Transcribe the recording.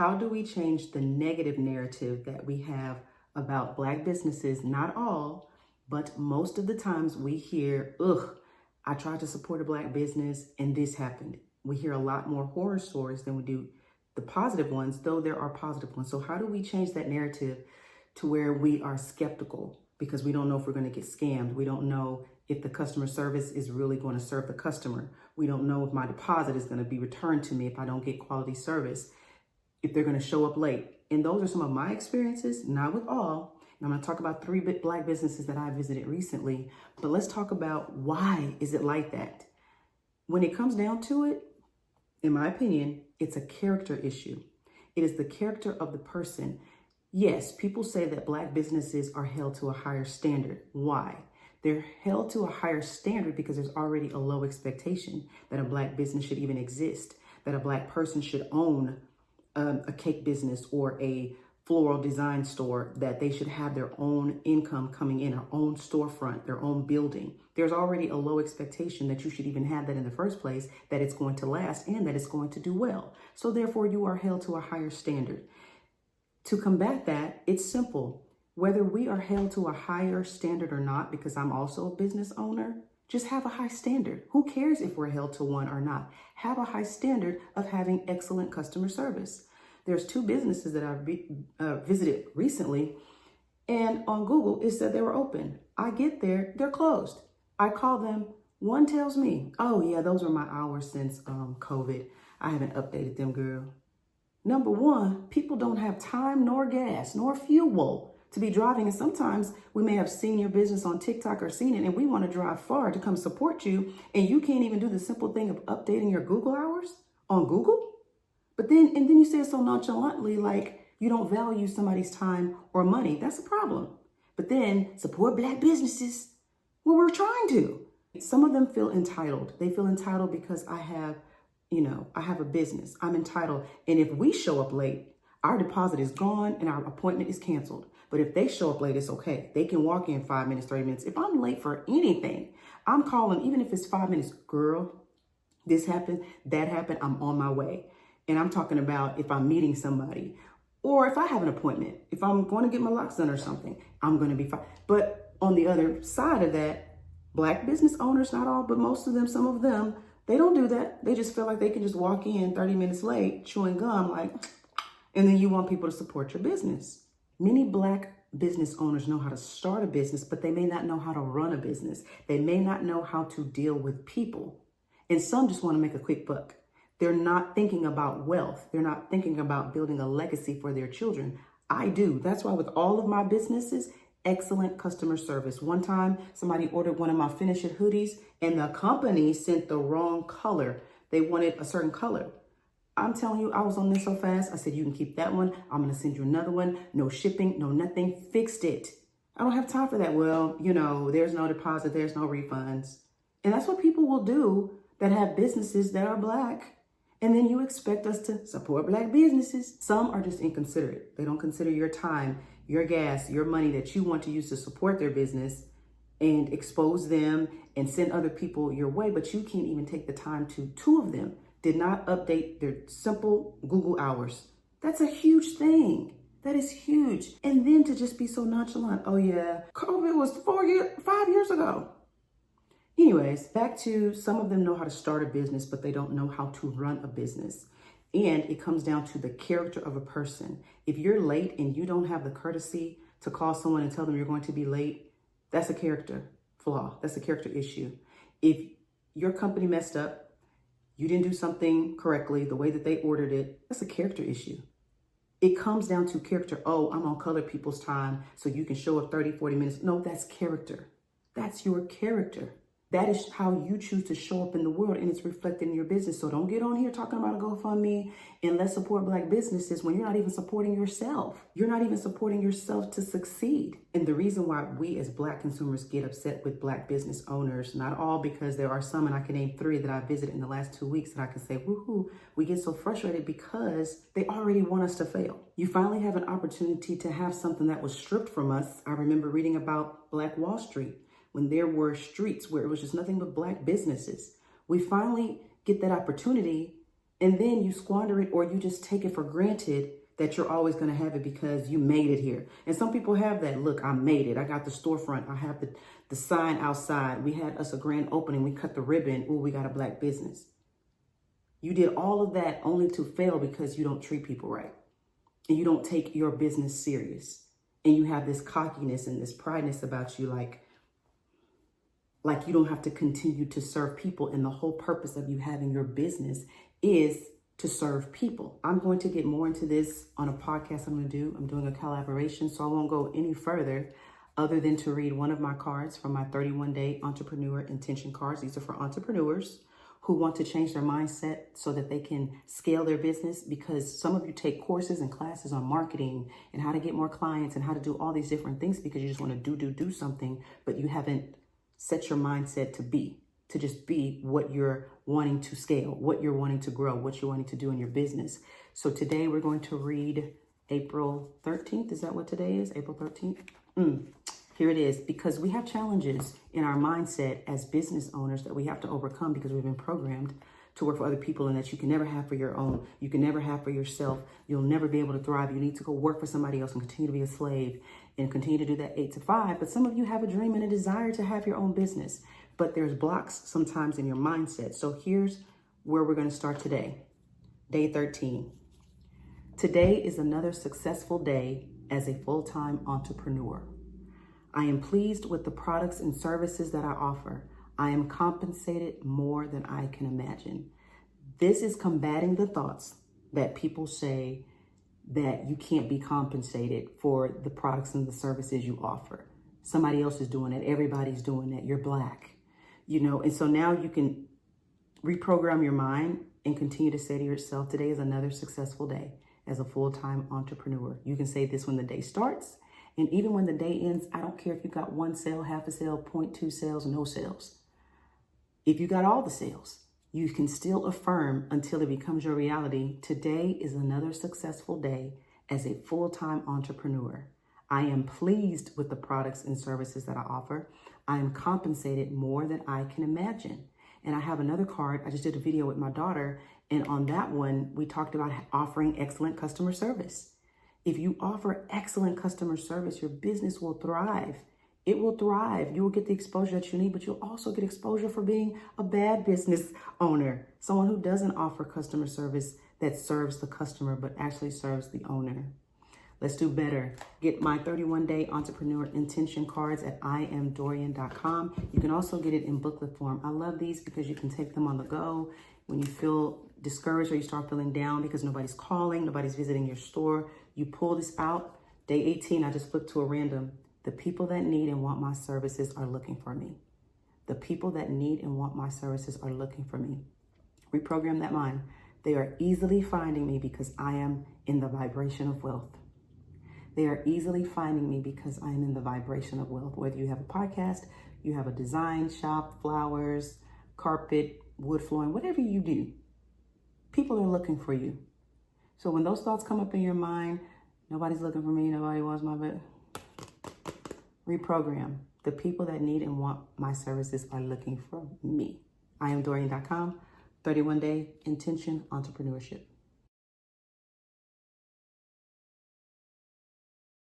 How do we change the negative narrative that we have about Black businesses? Not all, but most of the times we hear, ugh, I tried to support a Black business and this happened. We hear a lot more horror stories than we do the positive ones, though there are positive ones. So how do we change that narrative to where we are skeptical because we don't know if we're going to get scammed? We don't know if the customer service is really going to serve the customer. We don't know if my deposit is going to be returned to me if I don't get quality service, if they're going to show up late. And those are some of my experiences, not with all. And I'm going to talk about 3 Black businesses that I visited recently, but let's talk about why is it like that? When it comes down to it, in my opinion, it's a character issue. It is the character of the person. Yes, people say that Black businesses are held to a higher standard. Why? They're held to a higher standard because there's already a low expectation that a Black business should even exist, that a Black person should own a cake business or a floral design store, that they should have their own income coming in, their own storefront, their own building. There's already a low expectation that you should even have that in the first place, that it's going to last and that it's going to do well. So therefore you are held to a higher standard. To combat that, it's simple. Whether we are held to a higher standard or not, because I'm also a business owner, just have a high standard. Who cares if we're held to one or not? Have a high standard of having excellent customer service. There's 2 businesses that I've visited recently, and on Google, it said they were open. I get there, they're closed. I call them, one tells me, oh yeah, those are my hours since COVID. I haven't updated them, girl. Number one, people don't have time nor gas nor fuel to be driving. And sometimes we may have seen your business on TikTok or seen it, and we want to drive far to come support you. And you can't even do the simple thing of updating your Google hours on Google. But then you say it so nonchalantly, like you don't value somebody's time or money. That's a problem. But then support Black businesses. Well, we're trying to. Some of them feel entitled. They feel entitled because I have a business. I'm entitled. And if we show up late, our deposit is gone and our appointment is canceled. But if they show up late, it's okay. They can walk in 5 minutes, 30 minutes. If I'm late for anything, I'm calling, even if it's 5 minutes, girl, this happened, that happened, I'm on my way. And I'm talking about if I'm meeting somebody or if I have an appointment, if I'm going to get my locks done or something, I'm going to be fine. But on the other side of that, Black business owners, not all, but most of them, some of them, they don't do that. They just feel like they can just walk in 30 minutes late, chewing gum, like, and then you want people to support your business. Many Black business owners know how to start a business, but they may not know how to run a business. They may not know how to deal with people. And some just want to make a quick buck. They're not thinking about wealth. They're not thinking about building a legacy for their children. I do. That's why with all of my businesses, excellent customer service. One time, somebody ordered one of my Finish It hoodies and the company sent the wrong color. They wanted a certain color. I'm telling you, I was on this so fast. I said, you can keep that one. I'm going to send you another one. No shipping, no nothing. Fixed it. I don't have time for that. Well, there's no deposit. There's no refunds. And that's what people will do that have businesses that are Black. And then you expect us to support Black businesses. Some are just inconsiderate. They don't consider your time, your gas, your money that you want to use to support their business and expose them and send other people your way. But you can't even take the time to. 2 of them did not update their simple Google hours. That's a huge thing. That is huge. And then to just be so nonchalant. Oh yeah, COVID was 5 years ago. Anyways, back to some of them know how to start a business, but they don't know how to run a business. And it comes down to the character of a person. If you're late and you don't have the courtesy to call someone and tell them you're going to be late, that's a character flaw. That's a character issue. If your company messed up, you didn't do something correctly, the way that they ordered it, that's a character issue. It comes down to character. Oh, I'm on colored people's time, so you can show up 30, 40 minutes. No, that's character. That's your character. That is how you choose to show up in the world, and it's reflected in your business. So don't get on here talking about a GoFundMe and let's support Black businesses when you're not even supporting yourself. You're not even supporting yourself to succeed. And the reason why we as Black consumers get upset with Black business owners, not all, because there are some, and I can name 3 that I visited in the last 2 weeks that I can say, woohoo, we get so frustrated because they already want us to fail. You finally have an opportunity to have something that was stripped from us. I remember reading about Black Wall Street, when there were streets where it was just nothing but Black businesses. We finally get that opportunity And then you squander it, or you just take it for granted that you're always going to have it because you made it here. And some people have that. Look, I made it. I got the storefront. I have the sign outside. We had us a grand opening. We cut the ribbon. Ooh, we got a black business. You did all of that only to fail because you don't treat people right. And you don't take your business serious. And you have this cockiness and this prideness about you, like you don't have to continue to serve people. And the whole purpose of you having your business is to serve people. I'm going to get more into this on a podcast I'm doing a collaboration, so I won't go any further other than to read one of my cards from my 31-day entrepreneur intention cards. These are for entrepreneurs who want to change their mindset so that they can scale their business, because some of you take courses and classes on marketing and how to get more clients and how to do all these different things because you just want to do something, but you haven't set your mindset to just be what you're wanting to scale, what you're wanting to grow, what you're wanting to do in your business. So today we're going to read April 13th. Is that what today is? April 13th? Here it is. Because we have challenges in our mindset as business owners that we have to overcome because we've been programmed to work for other people, and that you can never have for your own. You can never have for yourself. You'll never be able to thrive. You need to go work for somebody else and continue to be a slave and continue to do that 8 to 5. But some of you have a dream and a desire to have your own business, but there's blocks sometimes in your mindset. So here's where we're going to start today. Day 13. Today is another successful day as a full-time entrepreneur. I am pleased with the products and services that I offer. I am compensated more than I can imagine. This is combating the thoughts that people say that you can't be compensated for the products and the services you offer. Somebody else is doing it. Everybody's doing that. You're black, and so now you can reprogram your mind and continue to say to yourself, today is another successful day as a full-time entrepreneur. You can say this when the day starts, and even when the day ends. I don't care if you got 1 sale, half a sale, 0.2 sales, no sales. If you got all the sales, you can still affirm until it becomes your reality. Today is another successful day as a full-time entrepreneur. I am pleased with the products and services that I offer. I am compensated more than I can imagine. And I have another card. I just did a video with my daughter, and on that one, we talked about offering excellent customer service. If you offer excellent customer service, your business will thrive. It will thrive. You will get the exposure that you need, but you'll also get exposure for being a bad business owner, someone who doesn't offer customer service that serves the customer, but actually serves the owner. Let's do better. Get my 31-day entrepreneur intention cards at iamdorian.com. You can also get it in booklet form. I love these because you can take them on the go when you feel discouraged or you start feeling down because nobody's calling, nobody's visiting your store. You pull this out. Day 18, I just flipped to a random. The people that need and want my services are looking for me. The people that need and want my services are looking for me. Reprogram that mind. They are easily finding me because I am in the vibration of wealth. They are easily finding me because I am in the vibration of wealth. Whether you have a podcast, you have a design shop, flowers, carpet, wood flooring, whatever you do, people are looking for you. So when those thoughts come up in your mind, nobody's looking for me, nobody wants my bed. Reprogram. The people that need and want my services are looking for me. iamdorian.com, 31-day intention entrepreneurship.